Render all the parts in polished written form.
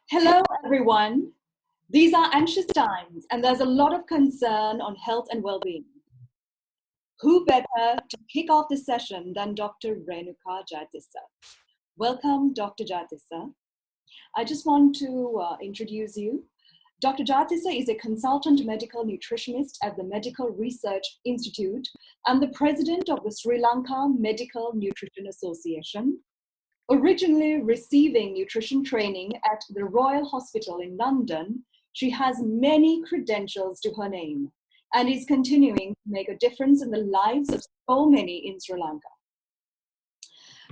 Hello, everyone. These are anxious times, and there's a lot of concern on health and well-being. Who better to kick off the session than Dr. Renuka Jayatissa? Welcome, Dr. Jayatissa. I just want to introduce you. Dr. Jayatissa is a consultant medical nutritionist at the Medical Research Institute and the president of the Sri Lanka Medical Nutrition Association. Originally receiving nutrition training at the Royal Hospital in London, she has many credentials to her name and is continuing to make a difference in the lives of so many in Sri Lanka.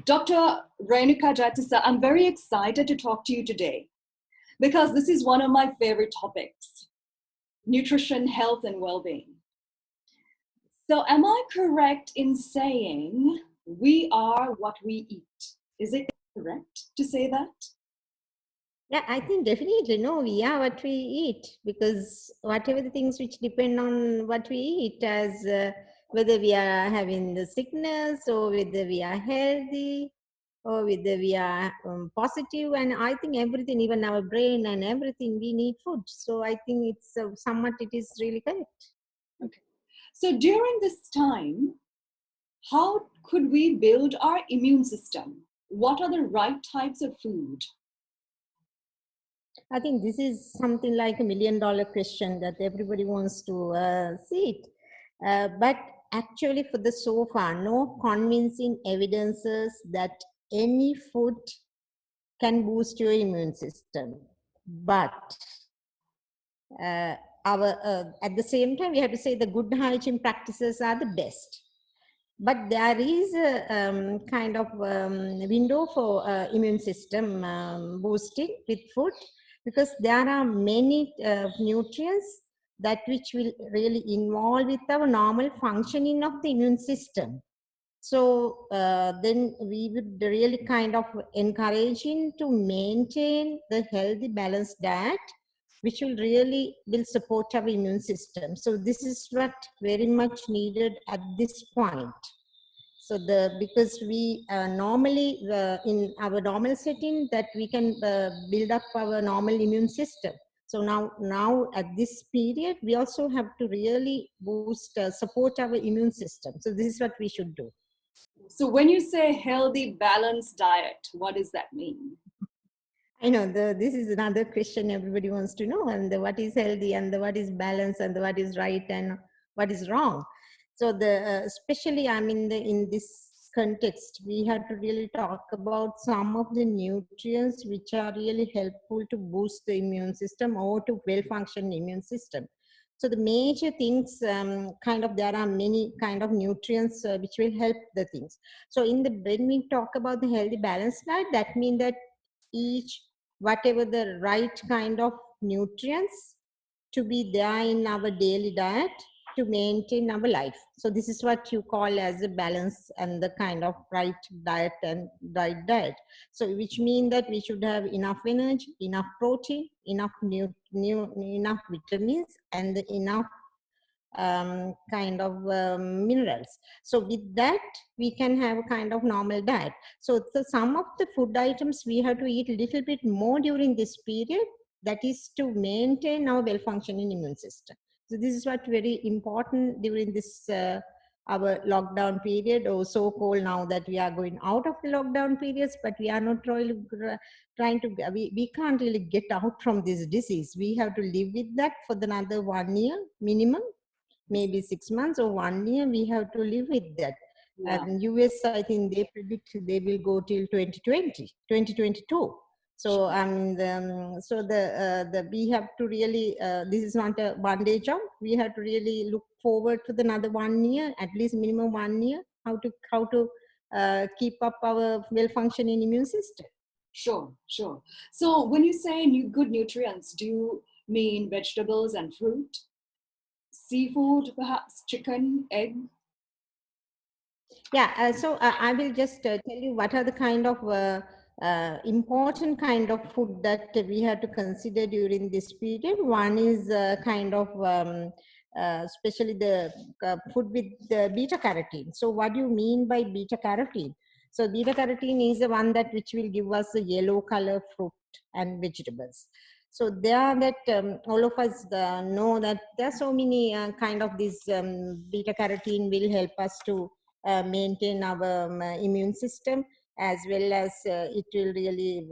Dr. Renuka Jayatissa, I'm very excited to talk to you today because this is one of my favorite topics, nutrition, health, and well-being. So am I correct in saying we are what we eat? Is it correct to say that? Yeah, I think definitely no, we are what we eat, because whatever the things which depend on what we eat, as whether we are having the sickness or whether we are healthy or whether we are positive, and I think everything, even our brain and everything, we need food. So I think it's somewhat it is really correct. Okay. So during this time, how could we build our immune system? What are the right types of food? I think this is something like $1 million question that everybody wants to see it. But actually, for the so far, no convincing evidences that any food can boost your immune system. But at the same time, we have to say the good hygiene practices are the best. But there is a kind of window for immune system boosting with food, because there are many nutrients that which will really involve with our normal functioning of the immune system. So then we would really kind of encouraging to maintain the healthy balanced diet, which will support our immune system. So this is what very much needed at this point. So because we normally in our normal setting that we can build up our normal immune system. So now at this period, we also have to really boost, support our immune system. So this is what we should do. So when you say healthy, balanced diet, what does that mean? I know this is another question everybody wants to know, and what is healthy and what is balanced and what is right and what is wrong. So especially in this context, we have to really talk about some of the nutrients which are really helpful to boost the immune system or to well-function immune system. So the major things, there are many kind of nutrients which will help the things. So when we talk about the healthy balanced diet, that means that whatever the right kind of nutrients to be there in our daily diet to maintain our life. So this is what you call as a balance and the kind of right diet and right diet. So which means that we should have enough energy, enough protein, enough enough vitamins, and enough minerals. So with that, we can have a kind of normal diet. So some of the food items we have to eat a little bit more during this period, that is to maintain our well-functioning immune system. So this is what very important during this our lockdown period, or so-called, now that we are going out of the lockdown periods, but we are not really trying to, we can't really get out from this disease. We have to live with that for another 1 year minimum, maybe 6 months or 1 year, we have to live with that. Yeah. And US, I think they predict they will go till 2022. So we have to really, this is not a one-day job. We have to really look forward to another 1 year, at least minimum 1 year, how to keep up our well-functioning immune system. Sure. So when you say good nutrients, do you mean vegetables and fruit? Seafood, perhaps chicken, egg? Yeah, so I will just tell you what are the kind of important kind of food that we have to consider during this period. One is especially the food with the beta carotene. So what do you mean by beta carotene? So beta carotene is the one that which will give us a yellow color fruit and vegetables. So there that all of us know that there are so many kind of these beta carotene will help us to maintain our immune system, as well as it will really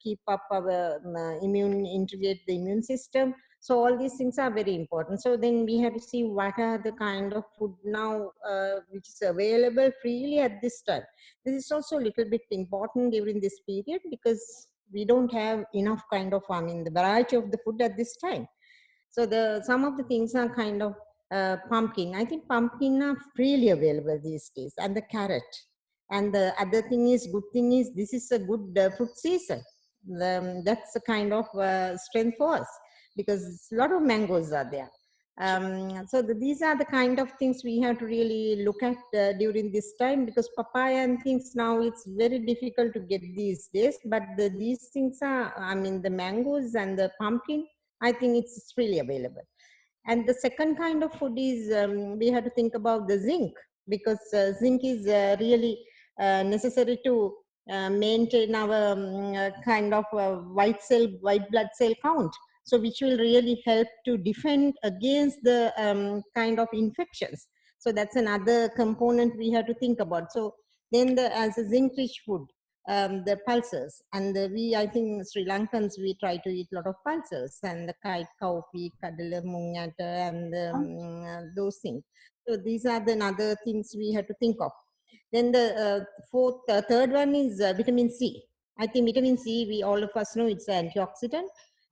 keep up our integrate the immune system. So all these things are very important. So then we have to see what are the kind of food now which is available freely at this time. This is also a little bit important during this period, because we don't have enough kind of, the variety of the food at this time. So some of the things are kind of pumpkin. I think pumpkin are freely available these days, and the carrot. And the other thing is, good thing is, this is a good fruit season. That's a kind of strength for us, because a lot of mangoes are there. So these are the kind of things we have to really look at during this time, because papaya and things now it's very difficult to get these days. But these things are, the mangoes and the pumpkin, I think it's freely available. And the second kind of food is we have to think about the zinc, because zinc is really necessary to maintain our kind of white blood cell count. So which will really help to defend against the kind of infections. So that's another component we have to think about. So then as a zinc rich food, the pulses, and I think Sri Lankans, we try to eat a lot of pulses, and the kite, cowpea, kadala, mungata, and those things. So these are the other things we have to think of. Then the third one is vitamin C. I think vitamin C, all of us know it's an antioxidant,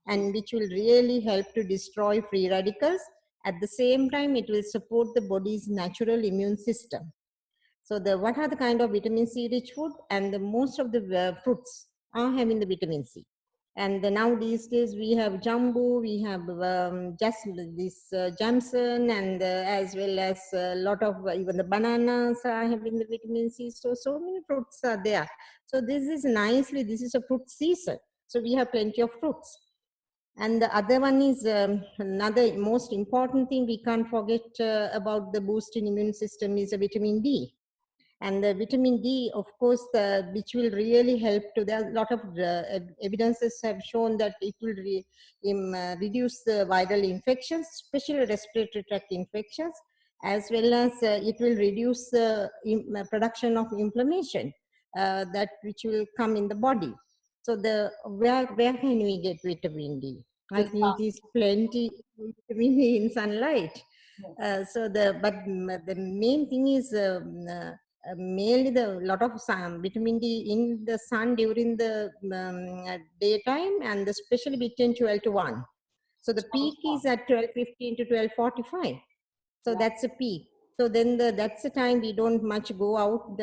and which will really help to destroy free radicals. At the same time, it will support the body's natural immune system. So what are the kind of vitamin C rich food? And most of the fruits are having the vitamin C. And now these days we have jambu, we have just this jamson, and as well as a lot of even the bananas are having the vitamin C. So many fruits are there. So this is a fruit season. So we have plenty of fruits. And the other one is another most important thing we can't forget about the boost in immune system is a vitamin D. And the vitamin D, of course, which will really help to, there are a lot of evidences have shown that it will reduce the viral infections, especially respiratory tract infections, as well as it will reduce the production of inflammation that which will come in the body. So where can we get vitamin D? I think it is plenty vitamin D in sunlight. But the main thing is mainly the lot of vitamin D in the sun during the daytime, and especially between 12 to 1. So the peak is at 12:15 to 12:45. So that's a peak. So then that's the time we don't much go out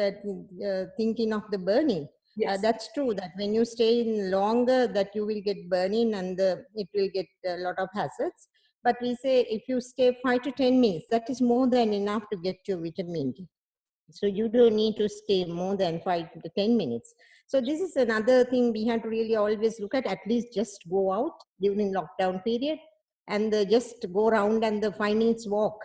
thinking of the burning. Yes. That's true that when you stay in longer, that you will get burning, and it will get a lot of hazards. But we say if you stay 5 to 10 minutes, that is more than enough to get your vitamin D. So you don't need to stay more than 5 to 10 minutes. So this is another thing we have to really always look at least just go out during lockdown period, and just go around and the 5 minutes walk.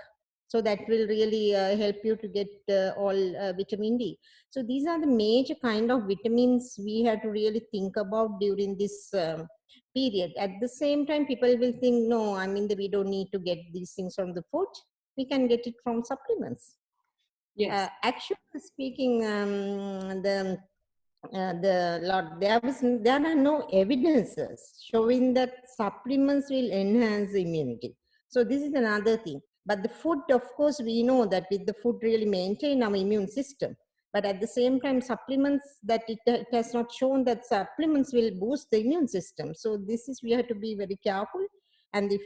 So that will really help you to get all vitamin D. So these are the major kind of vitamins we have to really think about during this period. At the same time, people will think, no, we don't need to get these things from the food. We can get it from supplements. Yes. Actually speaking, there are no evidences showing that supplements will enhance immunity. So this is another thing. But the food, of course, we know that with the food really maintain our immune system. But at the same time, supplements, that it has not shown that supplements will boost the immune system. So we have to be very careful. And if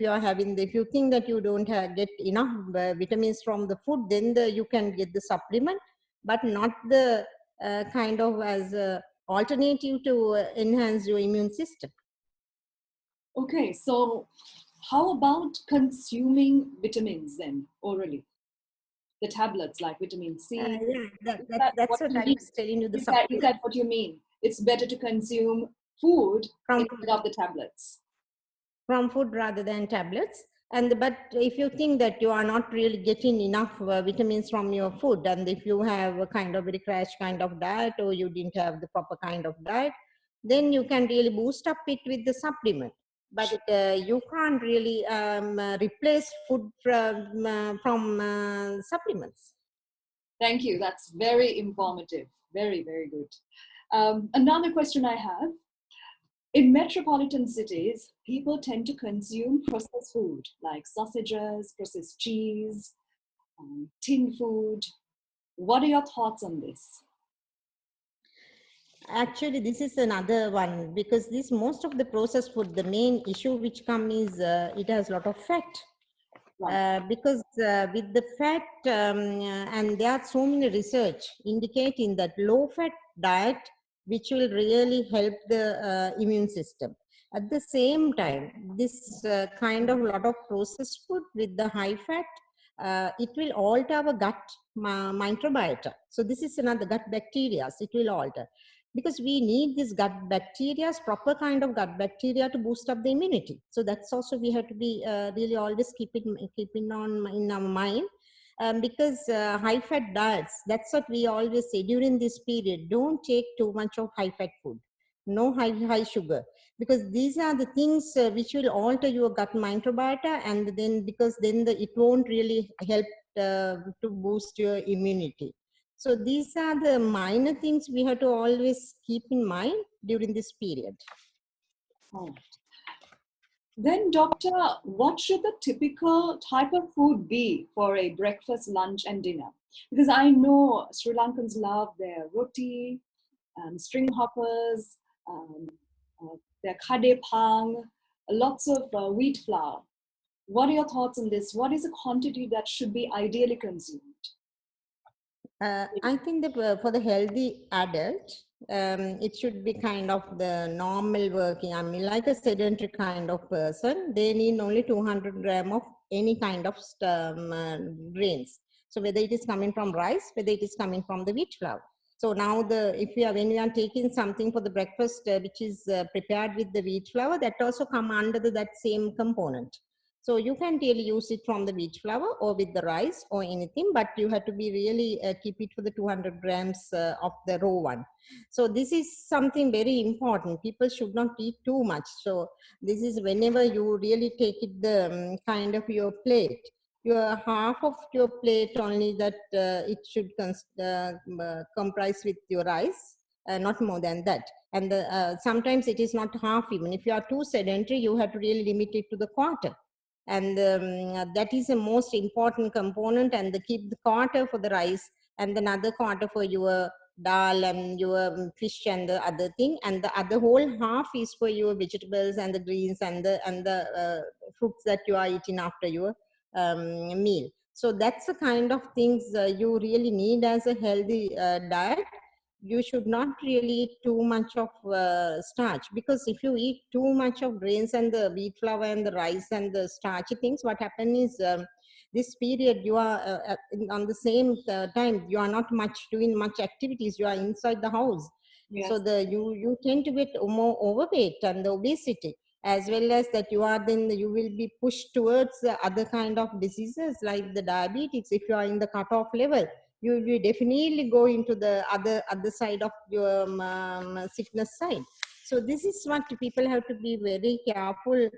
you think that you don't get enough vitamins from the food, then you can get the supplement, but not the kind of as a alternative to enhance your immune system. Okay, so how about consuming vitamins then orally? The tablets like vitamin C. Yeah, that's what I was telling you. Is that what you mean? It's better to consume food instead of the tablets. From food rather than tablets. And but if you think that you are not really getting enough vitamins from your food, and if you have a kind of very crash kind of diet, or you didn't have the proper kind of diet, then you can really boost up it with the supplement. But you can't really replace food from supplements. Thank you. That's very informative. Very, very good. Another question I have. In metropolitan cities, people tend to consume processed food like sausages, processed cheese, tin food. What are your thoughts on this? Actually, this is another one, because this most of the processed food, the main issue which come is it has a lot of fat. Right. Because with the fat, and there are so many research indicating that low fat diet, which will really help the immune system. At the same time, this kind of lot of processed food with the high fat, it will alter our gut microbiota. So this is another gut bacteria. It will alter, because we need this gut bacteria, proper kind of gut bacteria, to boost up the immunity. So that's also we have to be really always keeping on in our mind. Because high fat diets, that's what we always say during this period, don't take too much of high fat food, no high sugar, because these are the things which will alter your gut microbiota, and then because then it won't really help to boost your immunity. So these are the minor things we have to always keep in mind during this period. Oh. Then, doctor, what should the typical type of food be for a breakfast, lunch, and dinner? Because I know Sri Lankans love their roti, string hoppers, um, their khade pang, lots of wheat flour. What are your thoughts on this? What is the quantity that should be ideally consumed? I think that for the healthy adult, it should be kind of the normal working. I mean, like a sedentary kind of person, they need only 200 gram of any kind of grains. So whether it is coming from rice, whether it is coming from the wheat flour. So now if we are when we are taking something for the breakfast which is prepared with the wheat flour, that also come under that same component. So you can really use it from the wheat flour or with the rice or anything, but you have to be really keep it for the 200 grams of the raw one. So this is something very important. People should not eat too much. So this is whenever you really take it the kind of your plate, your half of your plate only that it should comprise with your rice, not more than that. And sometimes it is not half even. If you are too sedentary, you have to really limit it to the quarter, and that is the most important component, and keep the quarter for the rice and another quarter for your dal and your fish and the other thing, and the other whole half is for your vegetables and the greens and the fruits that you are eating after your meal. So that's the kind of things you really need as a healthy diet. You should not really eat too much of starch, because if you eat too much of grains and the wheat flour and the rice and the starchy things, what happens is this period you are on the same time you are not much doing much activities, you are inside the house. So Yes. you tend to get more overweight and the obesity, as well as that you are then you will be pushed towards other kind of diseases like the diabetes. If you are in the cutoff level, you will definitely go into the other side of your sickness side. So this is what people have to be very careful,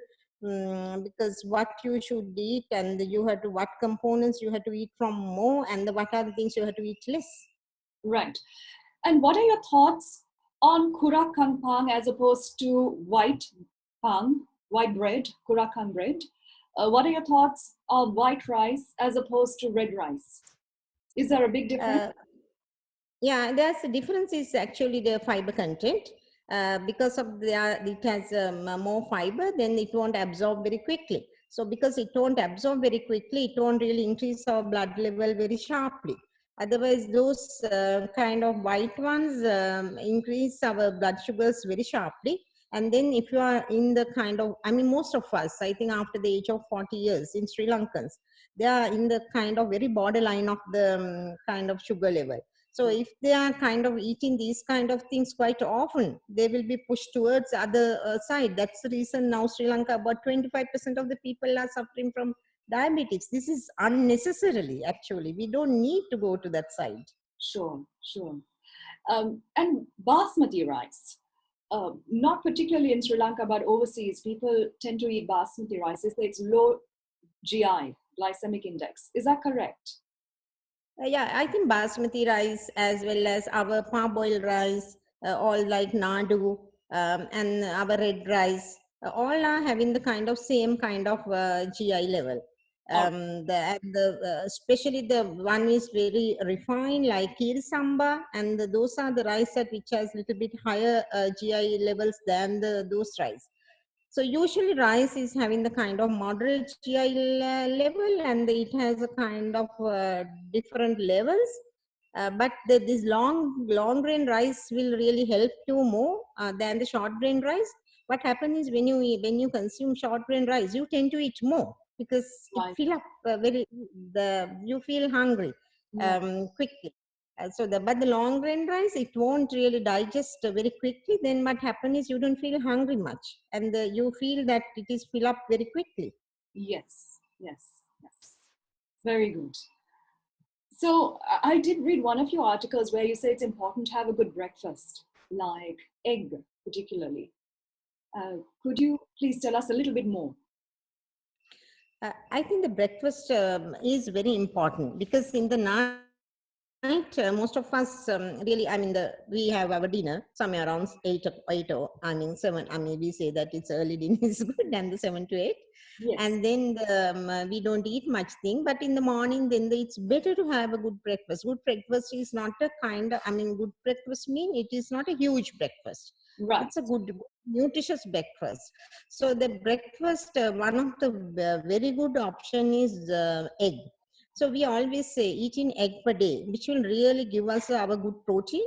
because what you should eat, and you have to what components you have to eat from more, and what are the things you have to eat less. Right. And what are your thoughts on kurak kang pang as opposed to white pang, white bread, kurak kang bread? What are your thoughts on white rice as opposed to red rice? Is there a big difference? uh, Yeah, there's a difference is actually the fiber content. Because of it has more fiber, then it won't absorb very quickly. So because it won't absorb very quickly, it won't really increase our blood level very sharply. Otherwise, those kind of white ones increase our blood sugars very sharply. And then if you are in the kind of, I mean, most of us, I think after the age of 40 years in Sri Lankans, they are in the kind of very borderline of the kind of sugar level. So if they are kind of eating these kind of things quite often, they will be pushed towards other side. That's the reason now Sri Lanka, about 25% of the people are suffering from diabetes. This is unnecessarily, actually. We don't need to go to that side. Sure, sure. And basmati rice, not particularly in Sri Lanka, but overseas, people tend to eat basmati rice. They say it's low GI, glycemic index. Is that correct? Yeah, I think basmati rice as well as our parboiled rice, all like nadu, and our red rice, all are having the kind of same kind of GI level. Oh, Especially the one is very refined like kir samba, and those are the rice that which has little bit higher GI levels than those rice. So usually rice is having the kind of moderate GI level, and it has a kind of different levels. But this long grain rice will really help you more than the short grain rice. What happens is when you consume short grain rice, you tend to eat more because it right. fill up you feel hungry Yeah. quickly. But the long grain rice, it won't really digest very quickly. Then what happens is you don't feel hungry much, and you feel that it is fill up very quickly. Yes, yes, yes. Very good. So I did read one of your articles where you say it's important to have a good breakfast, like egg particularly. Could you please tell us a little bit more? I think the breakfast is very important because in the night, most of us really, we have our dinner somewhere around 7. I mean, we say that it's early dinner is good, and the 7 to 8. Yes, And then we don't eat much thing, but in the morning, then it's better to have a good breakfast. Good breakfast is not a kind of, I mean, good breakfast mean it is not a huge breakfast. right. It's a good, nutritious breakfast. So the breakfast, one of the very good option is egg. So we always say eating egg per day, which will really give us our good protein.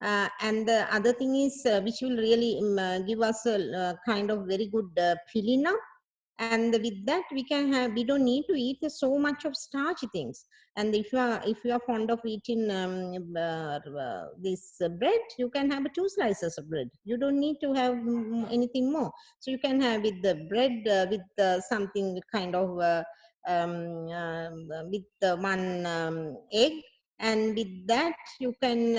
And the other thing is which will really give us a kind of very good filling up. And with that we don't need to eat so much of starchy things. And if you are fond of eating this bread, you can have 2 slices of bread. You don't need to have anything more. So you can have with the bread with something kind of with one egg, and with that you can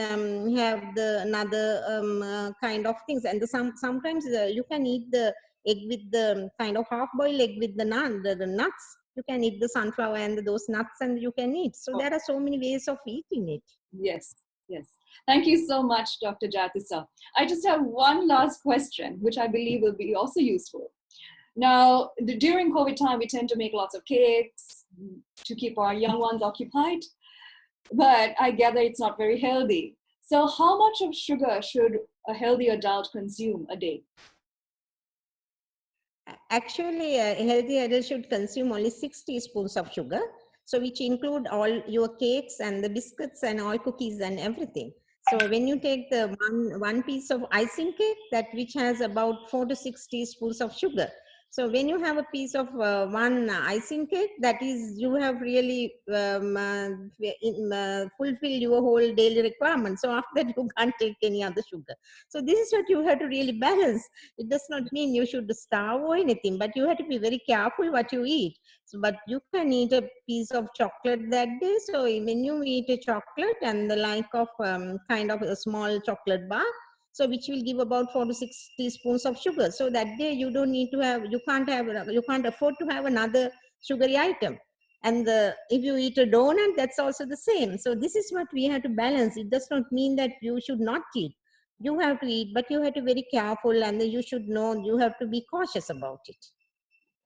have the another kind of things. And sometimes you can eat the egg with the kind of half boiled egg with the nuts. You can eat the sunflower and those nuts, and you can eat. So Oh, there are so many ways of eating it. yes, yes. Thank you so much, Dr. Jayatissa. I just have one last question, which I believe will be also useful. Now, during COVID time, we tend to make lots of cakes to keep our young ones occupied, but I gather it's not very healthy. So how much of sugar should a healthy adult consume a day? Actually, a healthy adult should consume only 6 teaspoons of sugar, so which include all your cakes and the biscuits and all cookies and everything. So when you take the one piece of icing cake, that which has about 4 to 6 teaspoons of sugar. So when you have a piece of one icing cake, that is you have really fulfilled your whole daily requirement. So after that, you can't take any other sugar. So this is what you have to really balance. It does not mean you should starve or anything, but you have to be very careful what you eat. So, but you can eat a piece of chocolate that day. So when you eat a chocolate and the like of kind of a small chocolate bar, so which will give about 4 to 6 teaspoons of sugar. So that day you don't need to have, you can't afford to have another sugary item. And if you eat a donut, that's also the same. So this is what we have to balance. It does not mean that you should not eat. You have to eat, but you have to be very careful, and you should know you have to be cautious about it.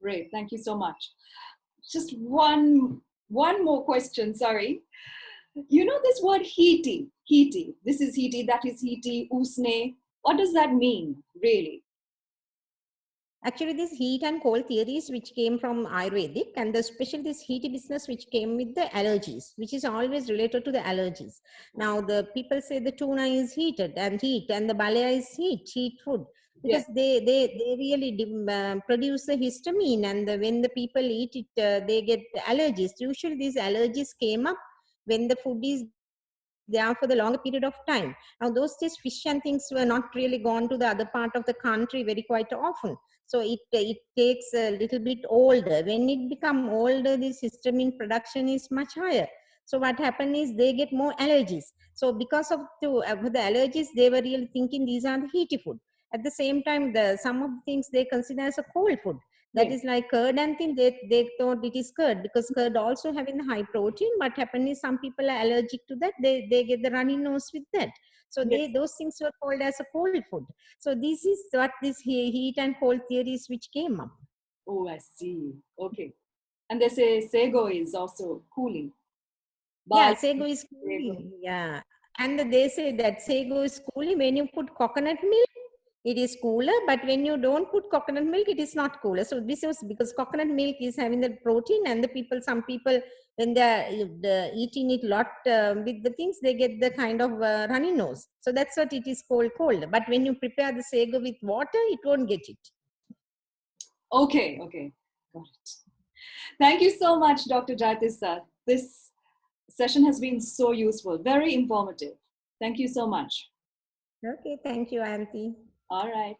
Great, thank you so much. Just one more question, sorry. You know this word heaty. This is heaty, that is heaty, usne. What does that mean, really? Actually, this heat and cold theories which came from Ayurvedic, and especially this heaty business which came with the allergies, which is always related to the allergies. Now, the people say the tuna is heated and heat, and the balaya is heat food, Yes, because they really produce the histamine, and when the people eat it, they get allergies. Usually, these allergies came up when the food is there there for the longer period of time. Now, those days, fish and things were not really gone to the other part of the country very quite often. So it takes a little bit older. When it become older, the histamine production is much higher. So what happened is they get more allergies. So because of the allergies, they were really thinking these are the heaty food. At the same time, some of the things they consider as a cold food. That Yes. is like curd and thing. They thought it is curd because curd also having high protein. What happened is some people are allergic to that. They get the runny nose with that. So Yes. those things were called as a cold food. So this is what this heat and cold theories which came up. Oh, I see. Okay. And they say sago is also cooling. Yeah, Barley, sago is sago. cooling. Yeah. And they say that sago is cooling when you put coconut milk, it is cooler, but when you don't put coconut milk, it is not cooler. So this was because coconut milk is having the protein, and some people, when they're eating it lot with the things, they get the kind of runny nose. So that's what it is called cold. But when you prepare the sago with water, it won't get it. Okay, okay. Got it. Thank you so much, Dr. Jayatissa. This session has been so useful, very informative. Thank you so much. Okay, thank you, Auntie. All right.